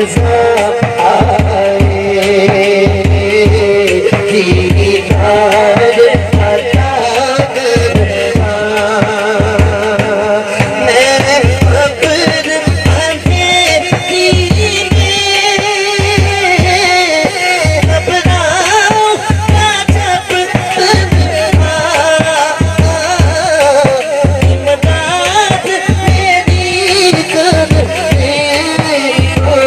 मजा आए दीदार अता करना मैं खबर अंधेरी में घबराऊं ना जब तन्हा इमदाद मेरी करने को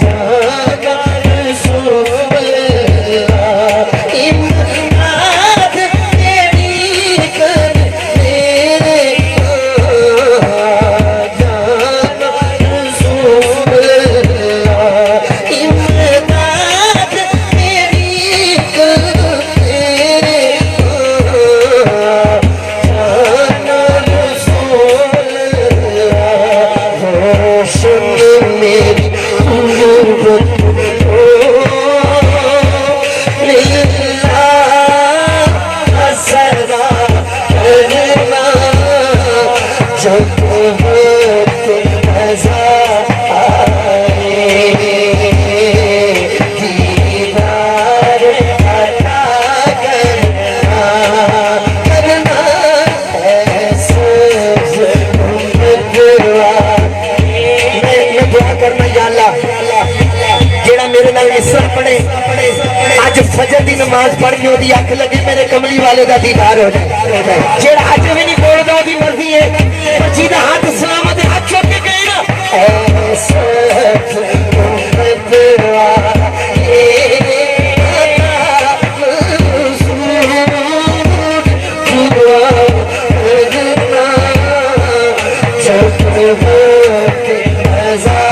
जागा रसूलल्लाह इमदाद मेरी करने को जागा रसूलल्लाह इमदाद मेरी करने को जागा रसूलल्लाह रोशन मेरी गुर्बत को लिल्लाह असरा करना जब वक्त मजा आए दीदार अता करना ऐसे दुआ मैं दुआ करना या अल्लाह जेड़ा मेरे नाल इस्लाम पढ़े अज फजर दी नमाज पढ़ के ओदी अख लगी मेरे कमली वाले दा दीदार हो जाए जेड़ा अज भी नहीं बोलदा ओदी मर्जी है पर जिहदा हाथ सलामत है हाथ चुक के गए ना ऐसा दुआ जब वक्त मजा